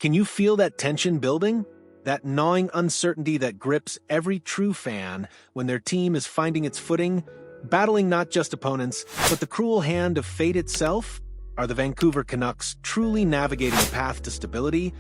Can you feel that tension building? That gnawing uncertainty that grips every true fan when their team is finding its footing, battling not just opponents, but the cruel hand of fate itself? Are the Vancouver Canucks truly navigating a path to stability?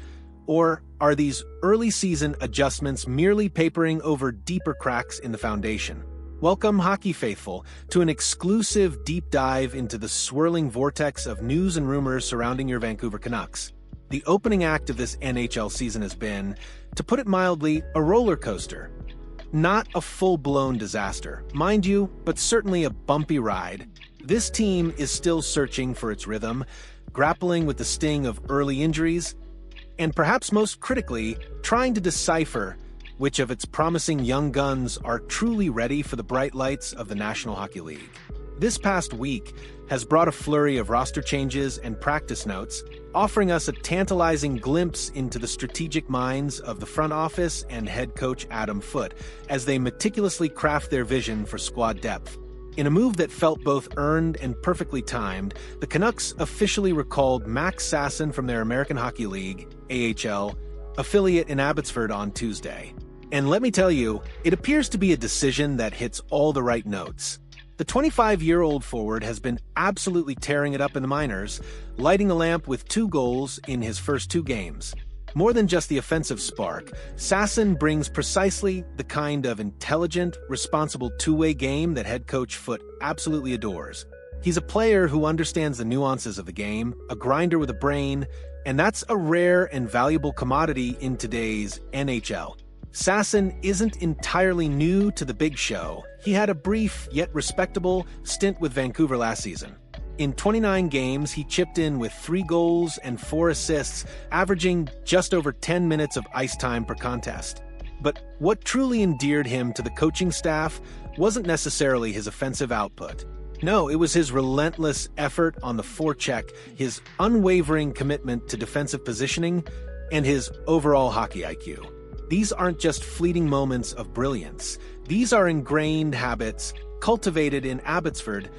Or are these early-season adjustments merely papering over deeper cracks in the foundation? Welcome, hockey faithful, to an exclusive deep dive into the swirling vortex of news and rumors surrounding your Vancouver Canucks. The opening act of this NHL season has been, to put it mildly, a roller coaster. Not a full-blown disaster, mind you, but certainly a bumpy ride. This team is still searching for its rhythm, grappling with the sting of early injuries, and perhaps most critically, trying to decipher which of its promising young guns are truly ready for the bright lights of the National Hockey League. This past week has brought a flurry of roster changes and practice notes, offering us a tantalizing glimpse into the strategic minds of the front office and head coach Adam Foote as they meticulously craft their vision for squad depth. In a move that felt both earned and perfectly timed, the Canucks officially recalled Max Sasson from their American Hockey League, AHL, affiliate in Abbotsford on Tuesday. And let me tell you, it appears to be a decision that hits all the right notes. The 25-year-old forward has been absolutely tearing it up in the minors, lighting a lamp with 2 goals in his first 2 games. More than just the offensive spark, Sassin brings precisely the kind of intelligent, responsible two-way game that head coach Foote absolutely adores. He's a player who understands the nuances of the game, a grinder with a brain, and that's a rare and valuable commodity in today's NHL. Sassin isn't entirely new to the big show. He had a brief, yet respectable, stint with Vancouver last season. In 29 games, he chipped in with 3 goals and 4 assists, averaging just over 10 minutes of ice time per contest. But what truly endeared him to the coaching staff wasn't necessarily his offensive output. No, it was his relentless effort on the forecheck, his unwavering commitment to defensive positioning, and his overall hockey IQ. These aren't just fleeting moments of brilliance. These are ingrained habits, cultivated in Abbotsford,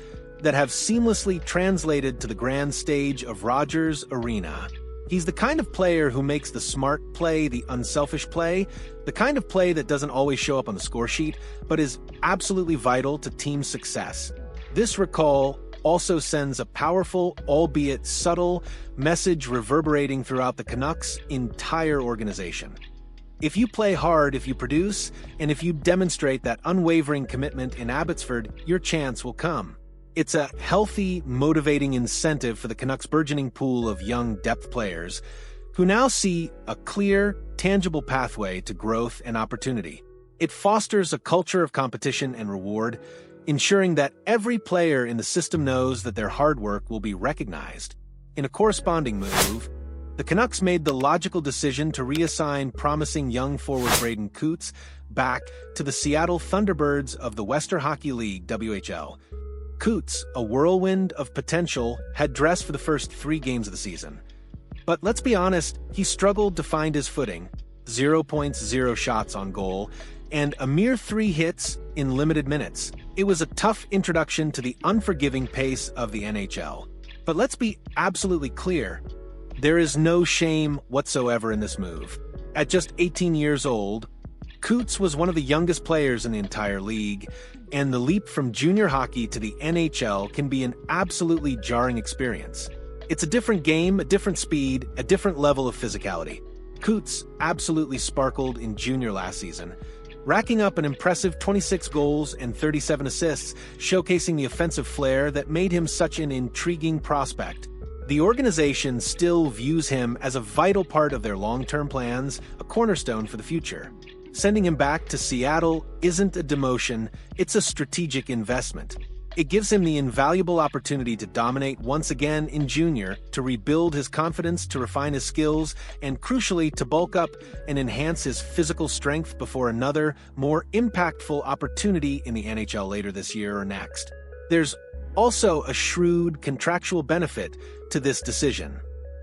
that have seamlessly translated to the grand stage of Rogers Arena. He's the kind of player who makes the smart play the unselfish play, the kind of play that doesn't always show up on the score sheet, but is absolutely vital to team success. This recall also sends a powerful, albeit subtle, message reverberating throughout the Canucks' entire organization. If you play hard, if you produce, and if you demonstrate that unwavering commitment in Abbotsford, your chance will come. It's a healthy, motivating incentive for the Canucks' burgeoning pool of young depth players, who now see a clear, tangible pathway to growth and opportunity. It fosters a culture of competition and reward, ensuring that every player in the system knows that their hard work will be recognized. In a corresponding move, the Canucks made the logical decision to reassign promising young forward Braeden Cootes back to the Seattle Thunderbirds of the Western Hockey League, WHL. Coots, a whirlwind of potential, had dressed for the first 3 games of the season. But let's be honest, he struggled to find his footing, 0.0 shots on goal, and a mere 3 hits in limited minutes. It was a tough introduction to the unforgiving pace of the NHL. But let's be absolutely clear, there is no shame whatsoever in this move. At just 18 years old, Coots was one of the youngest players in the entire league, and the leap from junior hockey to the NHL can be an absolutely jarring experience. It's a different game, a different speed, a different level of physicality. Coots absolutely sparkled in junior last season, racking up an impressive 26 goals and 37 assists, showcasing the offensive flair that made him such an intriguing prospect. The organization still views him as a vital part of their long-term plans, a cornerstone for the future. Sending him back to Seattle isn't a demotion, it's a strategic investment. It gives him the invaluable opportunity to dominate once again in junior, to rebuild his confidence, to refine his skills, and crucially, to bulk up and enhance his physical strength before another, more impactful opportunity in the NHL later this year or next. There's also a shrewd contractual benefit to this decision.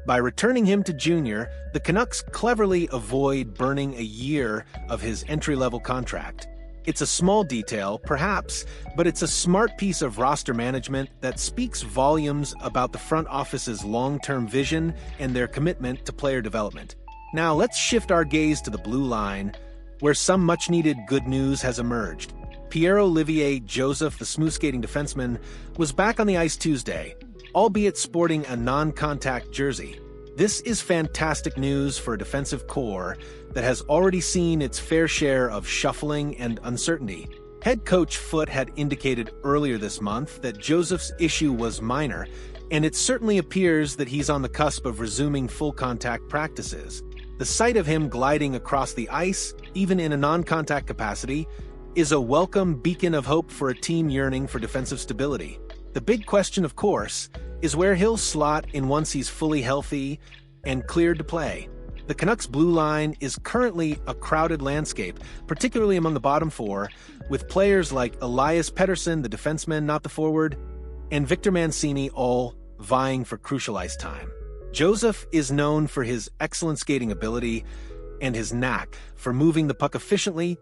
By returning him to junior, the Canucks cleverly avoid burning a year of his entry-level contract. It's a small detail, perhaps, but it's a smart piece of roster management that speaks volumes about the front office's long-term vision and their commitment to player development. Now let's shift our gaze to the blue line, where some much-needed good news has emerged. Pierre-Olivier Joseph, the smooth-skating defenseman, was back on the ice Tuesday, albeit sporting a non-contact jersey. This is fantastic news for a defensive core that has already seen its fair share of shuffling and uncertainty. Head coach Foote had indicated earlier this month that Joseph's issue was minor, and it certainly appears that he's on the cusp of resuming full-contact practices. The sight of him gliding across the ice, even in a non-contact capacity, is a welcome beacon of hope for a team yearning for defensive stability. The big question, of course, is where he'll slot in once he's fully healthy and cleared to play. The Canucks' blue line is currently a crowded landscape, particularly among the bottom four, with players like Elias Pettersson, the defenseman, not the forward, and Victor Mancini all vying for crucial ice time. Joseph is known for his excellent skating ability and his knack for moving the puck efficiently,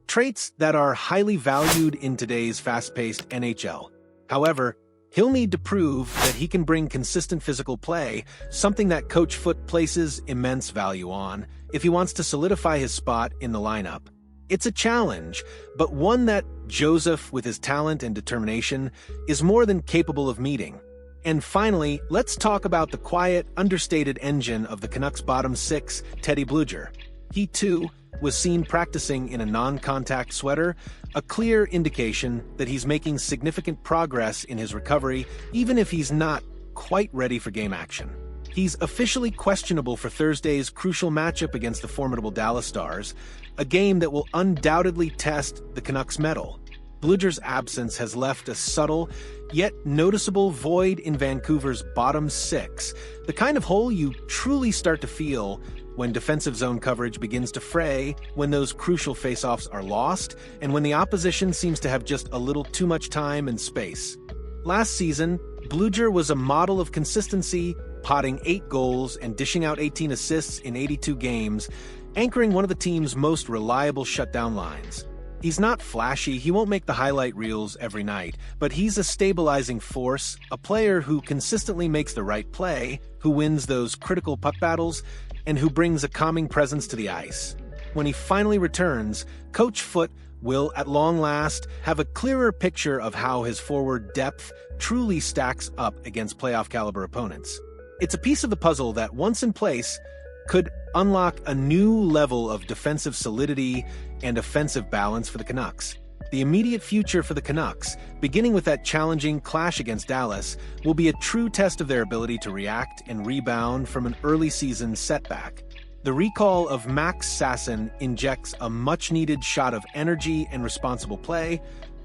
traits that are highly valued in today's fast-paced NHL. However, he'll need to prove that he can bring consistent physical play, something that Coach Foote places immense value on, if he wants to solidify his spot in the lineup. It's a challenge, but one that Joseph, with his talent and determination, is more than capable of meeting. And finally, let's talk about the quiet, understated engine of the Canucks' bottom six, Teddy Blueger. He, too, was seen practicing in a non-contact sweater, a clear indication that he's making significant progress in his recovery, even if he's not quite ready for game action. He's officially questionable for Thursday's crucial matchup against the formidable Dallas Stars, a game that will undoubtedly test the Canucks' mettle. Blueger's absence has left a subtle, yet noticeable void in Vancouver's bottom six, the kind of hole you truly start to feel when defensive zone coverage begins to fray, when those crucial faceoffs are lost, and when the opposition seems to have just a little too much time and space. Last season, Blueger was a model of consistency, potting 8 goals and dishing out 18 assists in 82 games, anchoring one of the team's most reliable shutdown lines. He's not flashy, he won't make the highlight reels every night, but he's a stabilizing force, a player who consistently makes the right play, who wins those critical puck battles, and who brings a calming presence to the ice. When he finally returns, Coach Foote will, at long last, have a clearer picture of how his forward depth truly stacks up against playoff-caliber opponents. It's a piece of the puzzle that, once in place, could unlock a new level of defensive solidity and offensive balance for the Canucks. The immediate future for the Canucks, beginning with that challenging clash against Dallas, will be a true test of their ability to react and rebound from an early season setback. The recall of Max Sasson injects a much-needed shot of energy and responsible play,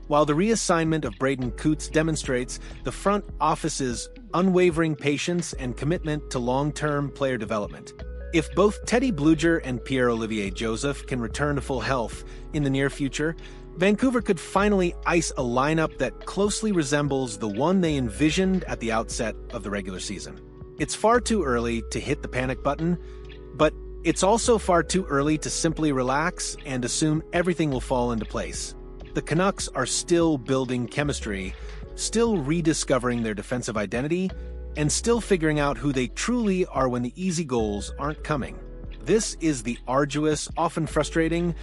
while the reassignment of Braden Coots demonstrates the front office's unwavering patience and commitment to long-term player development. If both Teddy Blueger and Pierre-Olivier Joseph can return to full health in the near future, Vancouver could finally ice a lineup that closely resembles the one they envisioned at the outset of the regular season. It's far too early to hit the panic button, but it's also far too early to simply relax and assume everything will fall into place. The Canucks are still building chemistry, still rediscovering their defensive identity, and still figuring out who they truly are when the easy goals aren't coming. This is the arduous, often frustrating,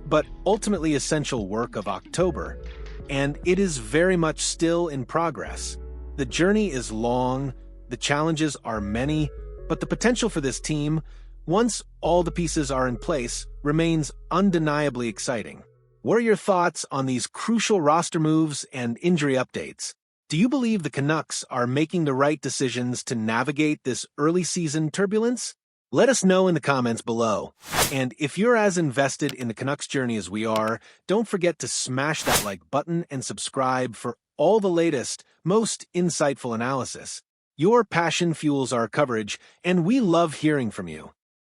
but ultimately essential work of October, and it is very much still in progress. The journey is long, the challenges are many, but the potential for this team, once all the pieces are in place, remains undeniably exciting. What are your thoughts on these crucial roster moves and injury updates? Do you believe the Canucks are making the right decisions to navigate this early season turbulence? Let us know in the comments below. And if you're as invested in the Canucks journey as we are, don't forget to smash that like button and subscribe for all the latest, most insightful analysis. Your passion fuels our coverage, and we love hearing from you.